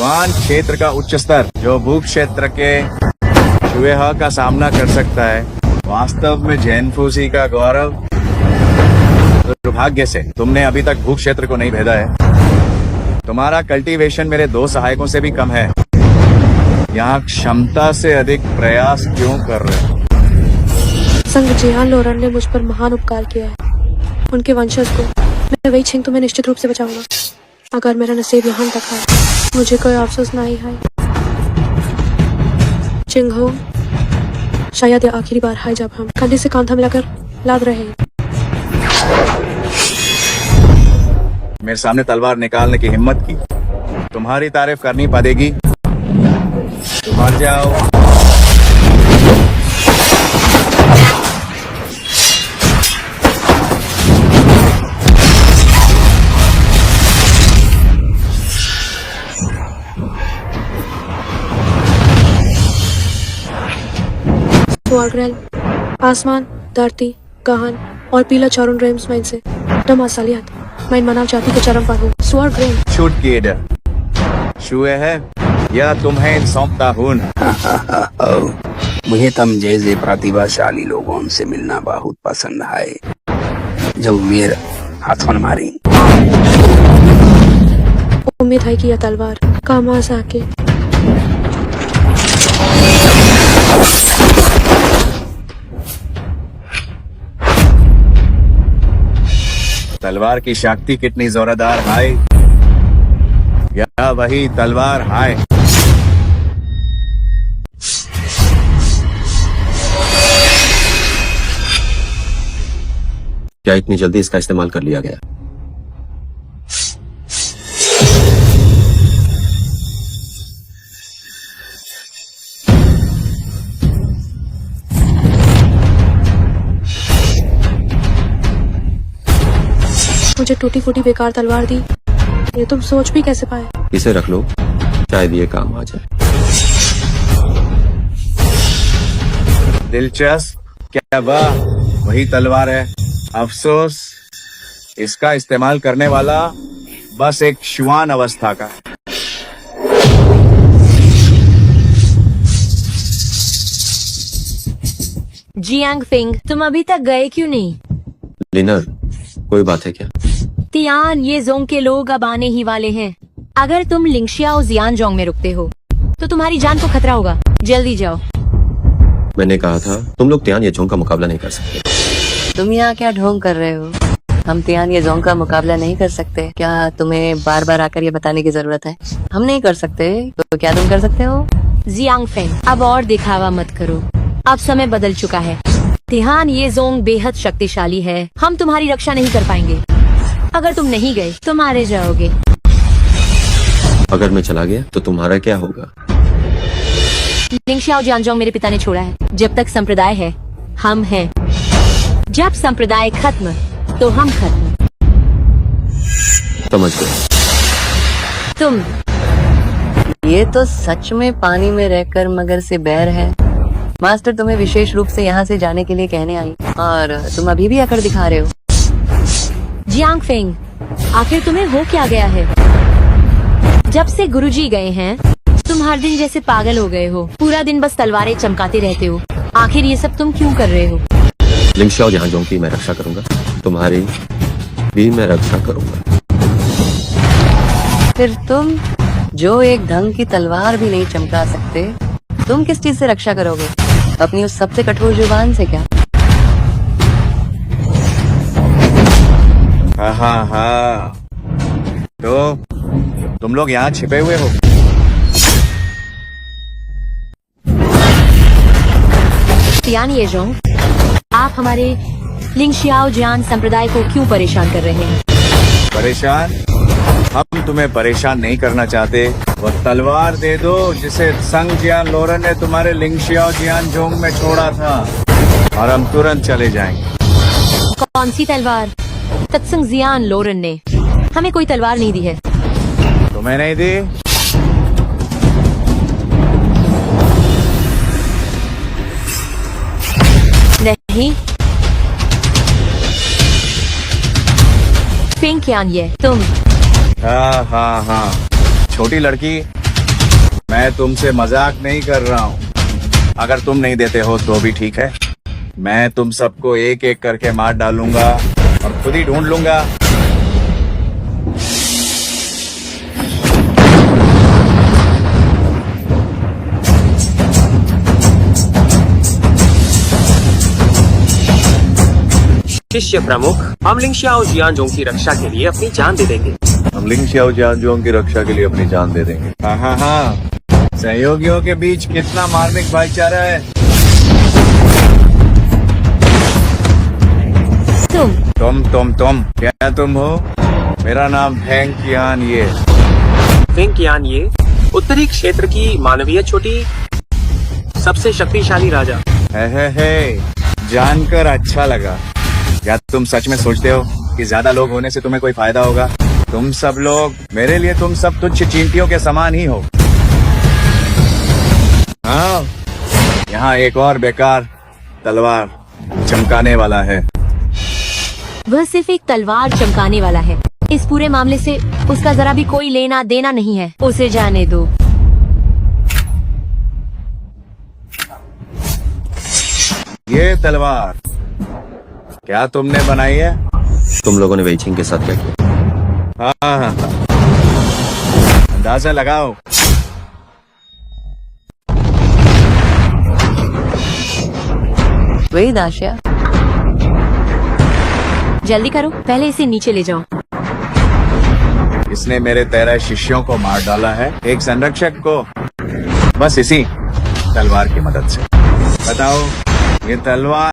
Yuan क्षेत्र का उच्च स्तर जो भू क्षेत्र के चुएहा का सामना कर सकता है। वास्तव में जैनफूसी का गौरव। दुर्भाग्य से तुमने अभी तक भू क्षेत्र को नहीं भेदा है। तुम्हारा कल्टीवेशन मेरे 2 सहायकों से भी कम है। यहाँ क्षमता से अधिक प्रयास क्यों कर रहे हो? संग जियान लोरन ने मुझ पर महान उपकार किया है। उनके वंशज को मैं वही छिंग तुम्हें निश्चित रूप से बचाऊंगा। अगर मेरा नसीब यहाँ तक है, मुझे कोई अफसोस नहीं है। चिंग हो, शायद ये आखिरी बार है जब हम कंधे से कांधा मिलाकर लाद रहे हैं। मेरे सामने तलवार निकालने की हिम्मत की। तुम्हारी तारीफ करनी पड़ेगी। मर जाओ। स्वर्गरेल, आसमान, धरती, गहन और पीला चारुन रेम्स में से डमासालियत मैं मानव जाति के चरम पर हूँ। स्वर्गरेल छूट किए डर छुए है या तुम्हें सौंपता हूँ। मुझे तुम जैसे प्रतिभाशाली लोगों से मिलना बहुत पसंद है जो मेरे हाथों में मारी। उम्मीद है कि यह तलवार काम आ सके। तलवार की शक्ति कितनी जोरदार है। या वही तलवार है। क्या इतनी जल्दी इसका इस्तेमाल कर लिया गया? मुझे टूटी फूटी बेकार तलवार दी, ये तुम सोच भी कैसे पाए? इसे रख लो, शायद ये काम आ जाए। दिलचस्प। क्या वाह, वही तलवार है। अफसोस इसका इस्तेमाल करने वाला बस एक शुआन अवस्था का है। जियांग फिंग, तुम अभी तक गए क्यों नहीं? लिनर, कोई बात है क्या? तियान, ये जोंग के लोग अब आने ही वाले हैं। अगर तुम लिंगशियाओ जियानजोंग में रुकते हो तो तुम्हारी जान को खतरा होगा। जल्दी जाओ। मैंने कहा था तुम लोग तियान येजोंग का मुकाबला नहीं कर सकते। तुम यहाँ क्या ढोंग कर रहे हो? हम तियान येजोंग का मुकाबला नहीं कर सकते। क्या तुम्हें बार बार आकर ये बताने की जरूरत है? हम नहीं कर सकते तो क्या तुम कर सकते हो? जियांग फिंग, अब और दिखावा मत करो। अब समय बदल चुका है। तिहान येजोंग बेहद शक्तिशाली है। हम तुम्हारी रक्षा नहीं कर पाएंगे। अगर तुम नहीं गए तो मारे जाओगे। अगर मैं चला गया तो तुम्हारा क्या होगा? लिंगशियाओ जियानजोंग मेरे पिता ने छोड़ा है। जब तक संप्रदाय है, हम हैं। जब संप्रदाय खत्म तो हम खत्म। समझ गए। तुम ये तो सच में पानी में रहकर मगर से बैर है। मास्टर तुम्हें विशेष रूप से यहाँ से जाने के लिए कहने आई और तुम अभी भी अकड़ दिखा रहे हो। जियांग फिंग, आखिर तुम्हें हो क्या गया है? जब से गुरुजी गए हैं तुम हर दिन जैसे पागल हो गए हो। पूरा दिन बस तलवारें चमकाते रहते हो। आखिर ये सब तुम क्यों कर रहे हो? लिंगशियाओ जियानजोंग की मैं रक्षा करूंगा, तुम्हारी भी मैं रक्षा करूंगा। फिर तुम जो एक ढंग की तलवार भी नहीं चमका सकते, तुम किस चीज से रक्षा करोगे? अपनी उस सबसे कठोर जुबान से क्या? हाँ। तो तुम लोग यहाँ छिपे हुए हो। तियान येजोंग, आप हमारे लिंगशियाओ जियान संप्रदाय को क्यों परेशान कर रहे हैं? परेशान? हम तुम्हें परेशान नहीं करना चाहते। वह तलवार दे दो जिसे संग जियान लोरन ने तुम्हारे लिंगशियाओ जियानजोंग में छोड़ा था और हम तुरंत चले जाएंगे। कौन सी तलवार? तत्संग जियान लोरन ने हमें कोई तलवार नहीं दी है। तुम्हें नहीं दी? नहीं। फिंग कियान, ये तुम? हाँ। छोटी लड़की मैं तुमसे मजाक नहीं कर रहा हूँ। अगर तुम नहीं देते हो तो भी ठीक है, मैं तुम सबको एक एक करके मार डालूंगा और खुद ही ढूंढ लूंगा। शिष्य प्रमुख, हम लिंग शियाओ जियानजोंग की रक्षा के लिए अपनी जान दे देंगे। हम लिंग शियाओ जियानजोंग की रक्षा के लिए अपनी जान दे देंगे। हाँ हाँ हाँ, सहयोगियों के बीच कितना मार्मिक भाईचारा है। तुम क्या तुम हो? मेरा नाम फेंग कियान ये। फेंग कियान ये उत्तरी क्षेत्र की मानवीय छोटी सबसे शक्तिशाली राजा। है जानकर अच्छा लगा। क्या तुम सच में सोचते हो कि ज्यादा लोग होने से तुम्हें कोई फायदा होगा? तुम सब लोग मेरे लिए तुम सब तुच्छ चींटियों के समान ही हो। हाँ, यहाँ एक और बेकार तलवार चमकाने वाला है। वह सिर्फ एक तलवार चमकाने वाला है। इस पूरे मामले से उसका जरा भी कोई लेना देना नहीं है। उसे जाने दो। ये तलवार क्या तुमने बनाई है? तुम लोगों ने वेइचिंग के साथ क्या किया? हाँ, अंदाजा लगाओ। वही दाशिया। जल्दी करो, पहले इसे नीचे ले जाओ। इसने मेरे 13 शिष्यों को मार डाला है, एक संरक्षक को, बस इसी तलवार की मदद से। बताओ, ये तलवार